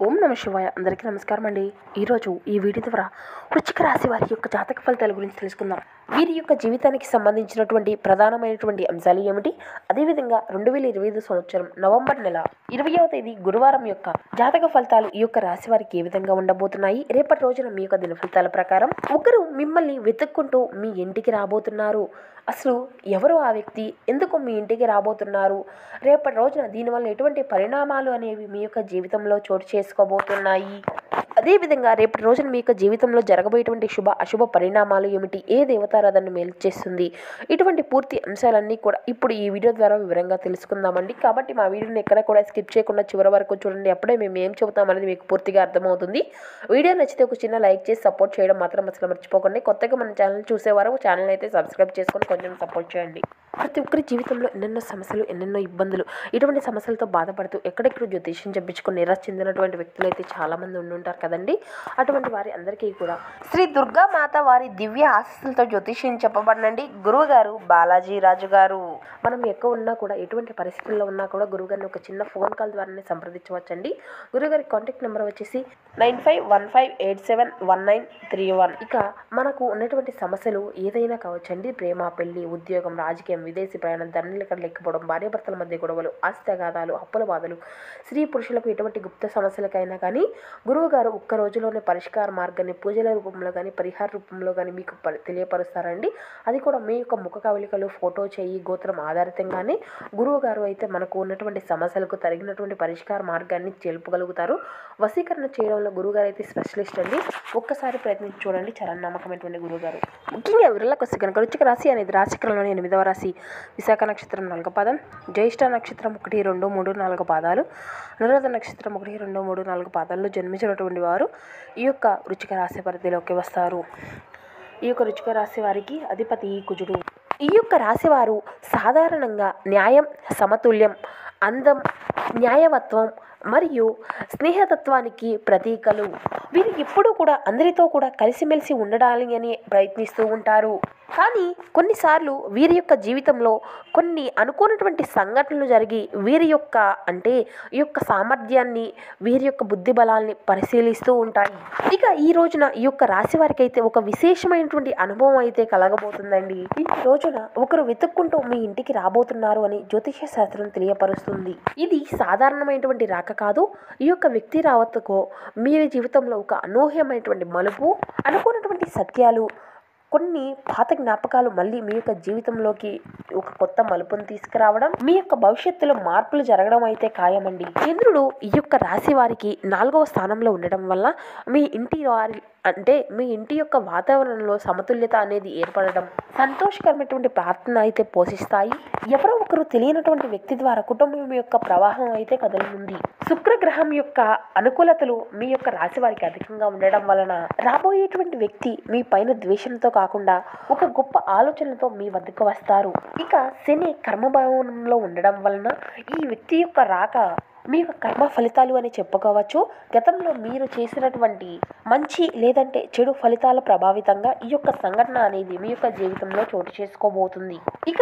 ఓం నమ శివాయ. అందరికీ నమస్కారం అండి. ఈరోజు ఈ వీడియో ద్వారా వృశ్చిక రాశి వారి యొక్క జాతక ఫలితాల గురించి తెలుసుకుందాం. వీరి యొక్క జీవితానికి సంబంధించినటువంటి ప్రధానమైనటువంటి అంశాలు ఏమిటి, అదేవిధంగా 2025 సంవత్సరం నవంబర్ నెల 20వ తేదీ గురువారం యొక్క జాతక ఫలితాలు ఈ యొక్క రాశి వారికి ఏ విధంగా ఉండబోతున్నాయి, రేపటి రోజున మీ యొక్క దిన ఫలితాల ప్రకారం ఒకరు మిమ్మల్ని వెతుక్కుంటూ మీ ఇంటికి రాబోతున్నారు. అసలు ఎవరు ఆ వ్యక్తి, ఎందుకు మీ ఇంటికి రాబోతున్నారు, రేపటి రోజున దీనివల్ల ఎటువంటి పరిణామాలు అనేవి మీ యొక్క జీవితంలో చోటు చేసుకోబోతున్నాయి, అదేవిధంగా రేపటి రోజున మీ యొక్క జీవితంలో జరగబోయేటువంటి శుభ అశుభ పరిణామాలు ఏమిటి, ఏ దేవతారాధనను మేలు చేస్తుంది, ఇటువంటి పూర్తి అంశాలన్నీ కూడా ఇప్పుడు ఈ వీడియో ద్వారా వివరంగా తెలుసుకుందామండి. కాబట్టి మా వీడియోని ఎక్కడ కూడా స్కిప్ చేయకుండా చివరి వరకు చూడండి. అప్పుడే మేము ఏం చెబుతామనేది మీకు పూర్తిగా అర్థమవుతుంది. వీడియో నచ్చితే ఒక చిన్న లైక్ చేసి సపోర్ట్ చేయడం మాత్రం అసలు మర్చిపోకండి. కొత్తగా మన ఛానల్ చూసేవారు ఛానల్ అయితే సబ్స్క్రైబ్ చేసుకొని కొంచెం సపోర్ట్ చేయండి. ప్రతి ఒక్కరి జీవితంలో ఎన్నెన్నో సమస్యలు, ఎన్నెన్నో ఇబ్బందులు, ఇటువంటి సమస్యలతో బాధపడుతూ ఎక్కడెక్కడ జ్యోతిష్యం చెప్పించుకొని నిరాశ చెందినటువంటి వ్యక్తులు అయితే చాలామంది ఉండుంటారు కదండి. అటువంటి వారి అందరికీ కూడా శ్రీ దుర్గా మాత వారి దివ్య ఆశీస్సులతో జ్యోతిష్యం చెప్పబడినండి గురువు గారు బాలాజీ రాజు గారు. మనం ఎక్కడ ఉన్నా కూడా, ఎటువంటి పరిస్థితుల్లో ఉన్నా కూడా గురువుగారిని ఒక చిన్న ఫోన్ కాల్ ద్వారానే సంప్రదించవచ్చండి. గురువుగారి కాంటాక్ట్ నెంబర్ వచ్చేసి 9515871931. ఇక మనకు ఉన్నటువంటి సమస్యలు ఏదైనా కావచ్చండి. ప్రేమ, పెళ్లి, ఉద్యోగం, రాజకీయం, విదేశీ ప్రయాణం, ధనలెక్కడ లేకపోవడం, భార్యాభర్తల మధ్య గొడవలు, ఆస్తి తగాదాలు, అప్పుల బాధలు, స్త్రీ పురుషులకు ఎటువంటి గుప్త సమస్యలకైనా కానీ గురువు గారు ఒక్క రోజులోనే పరిష్కార మార్గాన్ని పూజల రూపంలో కానీ పరిహార రూపంలో కానీ మీకు తెలియపరుస్తారండి. అది కూడా మీ యొక్క ముఖ కవలికలు, ఫోటో, చెయ్యి, గోత్రం ఆధారితంగానే గురువు గారు అయితే మనకు ఉన్నటువంటి సమస్యలకు తగినటువంటి పరిష్కార మార్గాన్ని తెలుపగలుగుతారు. వశీకరణ చేయడంలో గురువుగారు అయితే స్పెషలిస్ట్ అండి. ఒక్కసారి ప్రయత్నించి చూడండి. చాలా నమ్మకమైనటువంటి గురువుగారు. ముఖ్యంగా వివరాలకు వస్తే కనుక వృశ్చిక రాశి అనేది రాశిచక్రంలోని 8వ రాశి. విశాఖ నక్షత్రం 4వ పాదం, జ్యేష్ఠ నక్షత్రం 1, 2, 3, 4 పాదాలు, అనురాధ నక్షత్రం 1, 2, 3, 4 పాదాల్లో జన్మించినటువంటి వారు ఈ యొక్క వృశ్చిక రాశి పరిధిలోకి వస్తారు. ఈ యొక్క వృశ్చిక రాశి వారికి అధిపతి కుజుడు. ఈ యొక్క రాశివారు సాధారణంగా న్యాయం, సమతుల్యం, అందం, న్యాయవత్వం మరియు స్నేహతత్వానికి ప్రతీకలు. వీరు ఎప్పుడూ కూడా అందరితో కూడా కలిసిమెలిసి ఉండడాలని ప్రయత్నిస్తూ ఉంటారు. కానీ కొన్నిసార్లు వీరి యొక్క జీవితంలో కొన్ని అనుకోనటువంటి సంఘటనలు జరిగి వీరి యొక్క ఈ యొక్క సామర్థ్యాన్ని, వీరి యొక్క బుద్ధి బలాల్ని పరిశీలిస్తూ ఉంటాయి. ఇక ఈ రోజున ఈ యొక్క రాశి వారికి అయితే ఒక విశేషమైనటువంటి అనుభవం అయితే కలగబోతుందండి. ఈ రోజున ఒకరు వెతుక్కుంటూ మీ ఇంటికి రాబోతున్నారు అని జ్యోతిష శాస్త్రం తెలియపరుస్తుంది. ఇది సాధారణమైనటువంటి రాక కాదు. ఈ యొక్క వ్యక్తి రావతకు మీ జీవితంలో ఒక అనూహ్యమైనటువంటి మలుపు, అనుకున్నటువంటి సత్యాలు, కొన్ని పాత జ్ఞాపకాలు మళ్ళీ మీ యొక్క జీవితంలోకి ఒక కొత్త మలుపును తీసుకురావడం, మీ యొక్క భవిష్యత్తులో మార్పులు జరగడం అయితే ఖాయమండి. చంద్రుడు ఈ యొక్క రాశి వారికి 4వ స్థానంలో ఉండడం వల్ల మీ ఇంటి యొక్క వాతావరణంలో సమతుల్యత అనేది ఏర్పడడం, సంతోషకరమైనటువంటి ప్రార్థన అయితే పోషిస్తాయి. ఎవరో ఒకరు తెలియనటువంటి వ్యక్తి ద్వారా కుటుంబం యొక్క ప్రవాహం అయితే కదలనుంది. శుక్రగ్రహం యొక్క అనుకూలతలు మీ యొక్క రాశి వారికి అధికంగా ఉండడం వలన రాబోయేటువంటి వ్యక్తి మీ పైన ద్వేషంతో కాకుండా ఒక గొప్ప ఆలోచనతో మీ వద్దకు వస్తారు. ఇక శని కర్మభావంలో ఉండడం వలన ఈ వ్యక్తి యొక్క రాక మీ యొక్క కర్మ ఫలితాలు అని చెప్పుకోవచ్చు. గతంలో మీరు చేసినటువంటి మంచి లేదంటే చెడు ఫలితాల ప్రభావితంగా ఈ యొక్క సంఘటన అనేది మీ యొక్క జీవితంలో చోటు చేసుకోబోతుంది. ఇక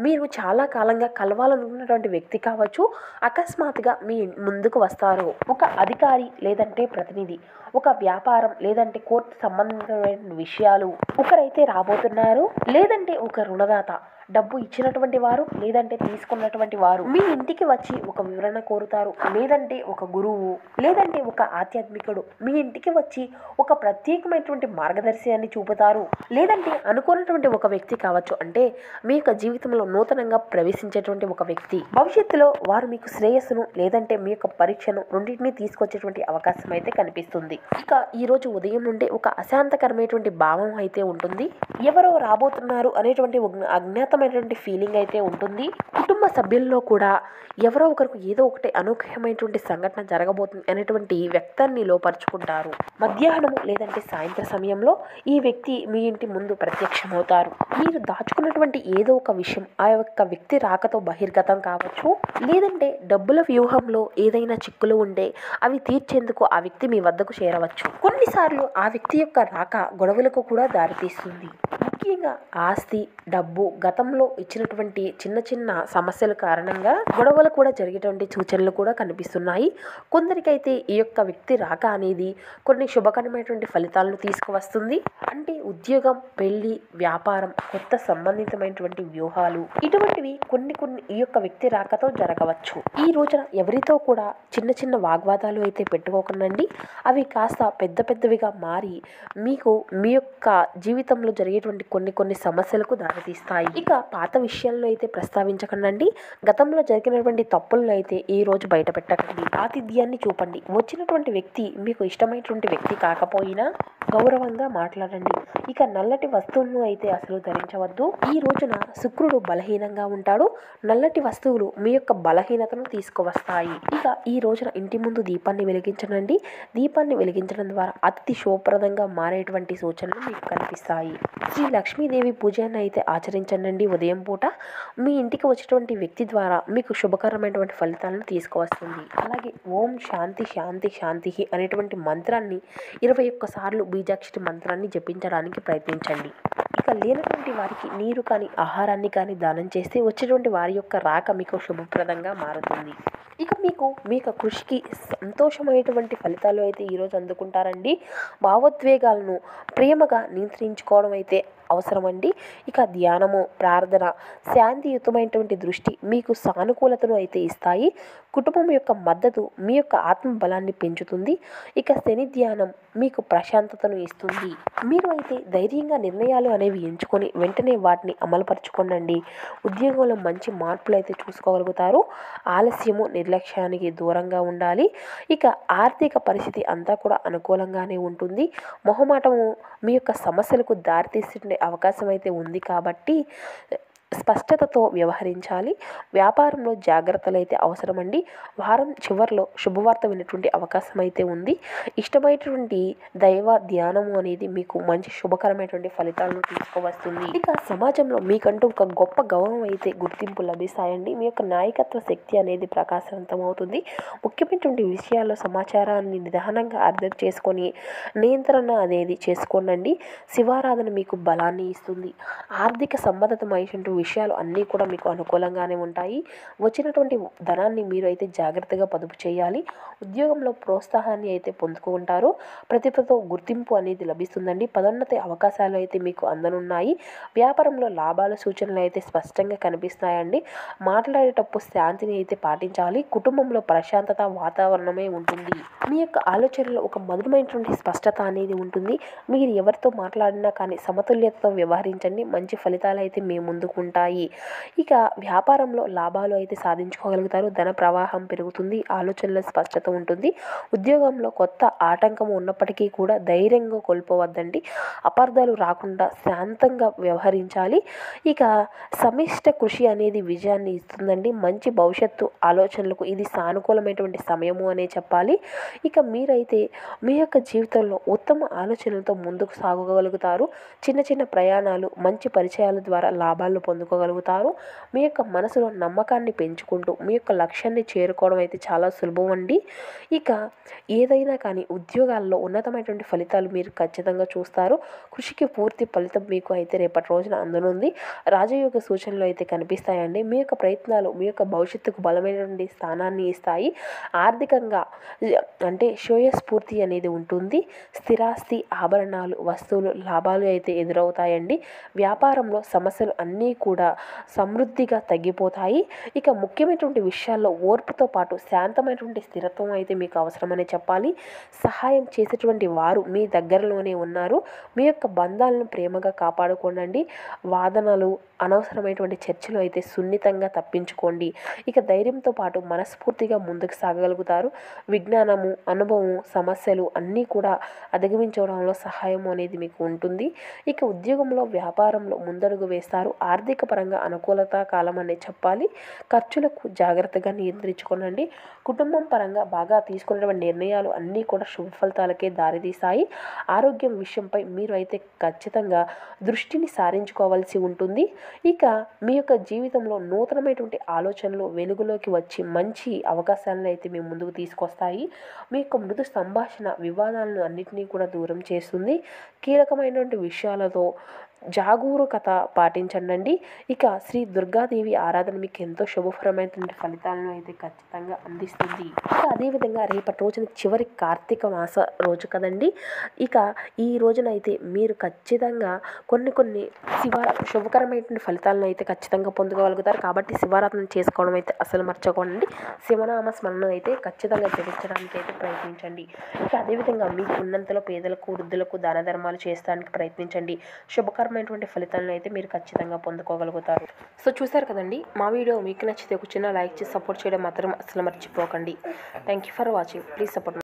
మీరు చాలా కాలంగా కలవాలనుకున్నటువంటి వ్యక్తి కావచ్చు, అకస్మాత్తుగా మీ ముందుకు వస్తారు. ఒక అధికారి లేదంటే ప్రతినిధి, ఒక వ్యాపారం లేదంటే కోర్టు సంబంధించిన విషయాలు ఒకరైతే రాబోతున్నారు. లేదంటే ఒక రుణదాత, డబ్బు ఇచ్చినటువంటి వారు లేదంటే తీసుకున్నటువంటి వారు మీ ఇంటికి వచ్చి ఒక వివరణ కోరుతారు. లేదంటే ఒక గురువు లేదంటే ఒక ఆధ్యాత్మికుడు మీ ఇంటికి వచ్చి ఒక ప్రత్యేకమైనటువంటి మార్గదర్శనాన్ని చూపుతారు. లేదంటే అనుకున్నటువంటి ఒక వ్యక్తి కావచ్చు, అంటే మీ యొక్క జీవితంలో నూతనంగా ప్రవేశించేటువంటి ఒక వ్యక్తి. భవిష్యత్తులో వారు మీకు శ్రేయస్సును లేదంటే మీ యొక్క పరీక్షను రెండింటినీ తీసుకొచ్చేటువంటి అవకాశం అయితే కనిపిస్తుంది. ఇక ఈ రోజు ఉదయం నుండి ఒక అశాంతకరమైనటువంటి భావం అయితే ఉంటుంది. ఎవరో రాబోతున్నారు అనేటువంటి అజ్ఞాతమైనటువంటి ఫీలింగ్ అయితే ఉంటుంది. కుటుంబ సభ్యుల్లో కూడా ఎవరో ఒకరికి ఏదో ఒకటి అనూహ్యమైనటువంటి సంఘటన జరగబోతుంది అనేటువంటి వ్యక్తాన్ని లోపరుచుకుంటారు. మధ్యాహ్నం లేదంటే సాయంత్రం సమయంలో ఈ వ్యక్తి మీ ఇంటి ముందు ప్రత్యక్షమవుతారు. మీరు దాచుకున్నటువంటి ఏదో ఒక విషయం ఆ యొక్క వ్యక్తి రాకతో బహిర్గతం కావచ్చు. లేదంటే డబ్బుల వ్యూహంలో ఏదైనా చిక్కులు ఉంటే అవి తీర్చేందుకు ఆ వ్యక్తి మీ వద్దకు చేరవచ్చు. కొన్నిసార్లు ఆ వ్యక్తి యొక్క రాక గొడవలకు కూడా దారితీస్తుంది. ముఖ్యంగా ఆస్తి, డబ్బు, గతంలో ఇచ్చినటువంటి చిన్న చిన్న సమస్యల కారణంగా గొడవలు కూడా జరిగేటువంటి సూచనలు కూడా కనిపిస్తున్నాయి. కొందరికైతే ఈ యొక్క వ్యక్తి రాక అనేది కొన్ని శుభకరమైనటువంటి ఫలితాలను తీసుకువస్తుంది. అంటే ఉద్యోగం, పెళ్లి, వ్యాపారం, కొత్త సంబంధితమైనటువంటి వ్యూహాలు ఇటువంటివి కొన్ని ఈ యొక్క వ్యక్తి రాకతో జరగవచ్చు. ఈ రోజున ఎవరితో కూడా చిన్న చిన్న వాగ్వాదాలు అయితే పెట్టుకోకండి. అవి కాస్త పెద్ద పెద్దవిగా మారి మీకు మీ యొక్క జీవితంలో జరిగేటువంటి కొన్ని సమస్యలకు దారితీస్తాయి. ఇక పాత విషయాల్లో అయితే ప్రస్తావించకండి. గతంలో జరిగినటువంటి తప్పులను అయితే ఈ రోజు బయట పెట్టకండి. ఆతిథ్యాన్ని చూపండి. వచ్చినటువంటి వ్యక్తి మీకు ఇష్టమైనటువంటి వ్యక్తి కాకపోయినా గౌరవంగా మాట్లాడండి. ఇక నల్లటి వస్తువులను అయితే అసలు ధరించవద్దు. ఈ రోజున శుక్రుడు బలహీనంగా ఉంటాడు. నల్లటి వస్తువులు మీ యొక్క బలహీనతను తీసుకువస్తాయి. ఇక ఈ రోజున ఇంటి ముందు దీపాన్ని వెలిగించనండి. దీపాన్ని వెలిగించడం ద్వారా అతి శుభప్రదంగా మారేటువంటి సూచనలు మీకు కనిపిస్తాయి. శ్రీ లక్ష్మీదేవి పూజను అయితే ఆచరించండి. ఉదయం పూట మీ ఇంటికి వచ్చేటువంటి వ్యక్తి ద్వారా మీకు శుభకరమైనటువంటి ఫలితాలను తీసుకువస్తుంది. అలాగే ఓం శాంతి శాంతి శాంతి అనేటువంటి మంత్రాన్ని 21 సార్లు బీజాక్షరి మంత్రాన్ని జపించడానికి ప్రయత్నించండి. ఇక లేనటువంటి వారికి నీరు కానీ ఆహారాన్ని కానీ దానం చేస్తే వచ్చేటువంటి వారి యొక్క రాక మీకు శుభప్రదంగా మారుతుంది. ఇక మీ యొక్క కృషికి సంతోషమైనటువంటి ఫలితాలు అయితే ఈరోజు అందుకుంటారండి. భావోద్వేగాలను ప్రేమగా నియంత్రించుకోవడం అయితే అవసరమండి. ఇక ధ్యానము, ప్రార్థన, శాంతియుతమైనటువంటి దృష్టి మీకు సానుకూలతను అయితే ఇస్తాయి. కుటుంబం యొక్క మద్దతు మీ యొక్క ఆత్మబలాన్ని పెంచుతుంది. ఇక శని ధ్యానం మీకు ప్రశాంతతను ఇస్తుంది. మీరు అయితే ధైర్యంగా నిర్ణయాలు అనేవి ఎంచుకొని వెంటనే వాటిని అమలుపరచుకోండి. ఉద్యోగంలో మంచి మార్పులు అయితే చూసుకోగలుగుతారు. ఆలస్యము, నిర్లక్ష్యానికి దూరంగా ఉండాలి. ఇక ఆర్థిక పరిస్థితి అంతా కూడా అనుకూలంగానే ఉంటుంది. మొహమాటము మీ యొక్క సమస్యలకు దారితీసే అవకాశం అయితే ఉంది కాబట్టి స్పష్టతతో వ్యవహరించాలి. వ్యాపారంలో జాగ్రత్తలు అయితే అవసరమండి. వారం చివరిలో శుభవార్త వినేటువంటి అవకాశం అయితే ఉంది. ఇష్టమైనటువంటి దైవ ధ్యానము అనేది మీకు మంచి శుభకరమైనటువంటి ఫలితాలను తీసుకువస్తుంది. ఇక సమాజంలో మీకంటూ ఒక గొప్ప గౌరవం అయితే గుర్తింపు లభిస్తాయండి. మీ యొక్క నాయకత్వ శక్తి అనేది ప్రకాశవంతం అవుతుంది. ముఖ్యమైనటువంటి విషయాల్లో సమాచారాన్ని నిదానంగా అర్థం చేసుకొని నియంత్రణ అనేది చేసుకోండి. శివారాధన మీకు బలాన్ని ఇస్తుంది. ఆర్థిక సంబంధితమైనటువంటి విషయాలు అన్నీ కూడా మీకు అనుకూలంగానే ఉంటాయి. వచ్చినటువంటి ధనాన్ని మీరు అయితే జాగ్రత్తగా పొదుపు చేయాలి. ఉద్యోగంలో ప్రోత్సాహాన్ని అయితే పొందుకుంటారు. ప్రతిభతో గుర్తింపు అనేది లభిస్తుందండి. పదోన్నతి అవకాశాలు అయితే మీకు అందనున్నాయి. వ్యాపారంలో లాభాల సూచనలు అయితే స్పష్టంగా కనిపిస్తాయండి. మాట్లాడేటప్పుడు శాంతిని అయితే పాటించాలి. కుటుంబంలో ప్రశాంతత వాతావరణమే ఉంటుంది. మీ యొక్క ఆలోచనలో ఒక మధురమైనటువంటి స్పష్టత అనేది ఉంటుంది. మీరు ఎవరితో మాట్లాడినా కానీ సమతుల్యతతో వ్యవహరించండి. మంచి ఫలితాలు అయితే మీ ముందుకు ఉంటాయి. ఇక వ్యాపారంలో లాభాలు అయితే సాధించుకోగలుగుతారు. ధన ప్రవాహం పెరుగుతుంది. ఆలోచనల స్పష్టత ఉంటుంది. ఉద్యోగంలో కొత్త ఆటంకం ఉన్నప్పటికీ కూడా ధైర్యంగా కోల్పోవద్దండి. అపార్థాలు రాకుండా శాంతంగా వ్యవహరించాలి. ఇక సమిష్ట కృషి అనేది విజయాన్ని ఇస్తుందండి. మంచి భవిష్యత్తు ఆలోచనలకు ఇది సానుకూలమైనటువంటి సమయము అనే చెప్పాలి. ఇక మీరైతే మీ యొక్క జీవితంలో ఉత్తమ ఆలోచనలతో ముందుకు సాగగలుగుతారు. చిన్న చిన్న ప్రయాణాలు, మంచి పరిచయాల ద్వారా లాభాలు పొందుకోగలుగుతారు. మీ యొక్క మనసులో నమ్మకాన్ని పెంచుకుంటూ మీ యొక్క లక్ష్యాన్ని చేరుకోవడం అయితే చాలా సులభం అండి. ఇక ఏదైనా కానీ ఉద్యోగాల్లో ఉన్నతమైనటువంటి ఫలితాలు మీరు ఖచ్చితంగా చూస్తారు. కృషికి పూర్తి ఫలితం మీకు అయితే రేపటి రోజున అందనుంది. రాజయోగ సూచనలు అయితే కనిపిస్తాయండి. మీ యొక్క ప్రయత్నాలు మీ యొక్క భవిష్యత్తుకు బలమైనటువంటి స్థానాన్ని ఇస్తాయి. ఆర్థికంగా అంటే శ్రేయస్ఫూర్తి అనేది ఉంటుంది. స్థిరాస్తి, ఆభరణాలు, వస్తువులు లాభాలు అయితే ఎదురవుతాయండి. వ్యాపారంలో సమస్యలు అన్నీ కూడా సమృద్ధిగా తగ్గిపోతాయి. ఇక ముఖ్యమైనటువంటి విషయాల్లో ఓర్పుతో పాటు శాంతమైనటువంటి స్థిరత్వం అయితే మీకు అవసరమని చెప్పాలి. సహాయం చేసేటువంటి వారు మీ దగ్గరలోనే ఉన్నారు. మీ యొక్క బంధాలను ప్రేమగా కాపాడుకోండి. వాదనలు, అనవసరమైనటువంటి చర్చలు అయితే సున్నితంగా తప్పించుకోండి. ఇక ధైర్యంతో పాటు మనస్ఫూర్తిగా ముందుకు సాగగలుగుతారు. విజ్ఞానము, అనుభవం, సమస్యలు అన్నీ కూడా అధిగమించడంలో సహాయం అనేది మీకు ఉంటుంది. ఇక ఉద్యోగంలో, వ్యాపారంలో ముందడుగు వేస్తారు. ఆర్థిక పరంగా అనుకూలత కాలం అనే చెప్పాలి. ఖర్చులకు జాగ్రత్తగా నియంత్రించుకోనండి. కుటుంబం పరంగా బాగా తీసుకున్నటువంటి నిర్ణయాలు అన్నీ కూడా శుభ ఫలితాలకే దారితీస్తాయి. ఆరోగ్యం విషయంపై మీరు అయితే ఖచ్చితంగా దృష్టిని సారించుకోవాల్సి ఉంటుంది. ఇక మీ యొక్క జీవితంలో నూతనమైనటువంటి ఆలోచనలు వెలుగులోకి వచ్చి మంచి అవకాశాలను అయితే మీ ముందుకు తీసుకొస్తాయి. మీ యొక్క మృదు సంభాషణ వివాదాలను అన్నింటినీ కూడా దూరం చేస్తుంది. కీలకమైనటువంటి విషయాలతో జాగరూకత పాటించండి. ఇక శ్రీ దుర్గాదేవి ఆరాధన మీకు ఎంతో శుభప్రదమైనటువంటి ఫలితాలను అయితే ఖచ్చితంగా అందిస్తుంది. ఇక అదేవిధంగా రేపటి రోజున చివరి కార్తీక మాస రోజు కదండి. ఇక ఈ రోజున అయితే మీరు ఖచ్చితంగా కొన్ని శుభకరమైనటువంటి ఫలితాలను అయితే ఖచ్చితంగా పొందుకోగలుగుతారు. కాబట్టి శివారాధన చేసుకోవడం అయితే అసలు మర్చిపోకండి. శివనామ స్మరణ అయితే ఖచ్చితంగా జపించడానికి అయితే ప్రయత్నించండి. ఇక అదేవిధంగా మీకు ఉన్నంతలో పేదలకు, వృద్ధులకు దాన ధర్మాలు చేయడానికి ప్రయత్నించండి. శుభకరమైనటువంటి ఫలితాలను అయితే మీరు ఖచ్చితంగా పొందుకోగలుగుతారు. సో చూసారు కదండి, మా వీడియో మీకు నచ్చితే ఒక చిన్న లైక్ చేసి సపోర్ట్ చేయడం మాత్రం అసలు మర్చిపోకండి. Thank you for watching. Please support.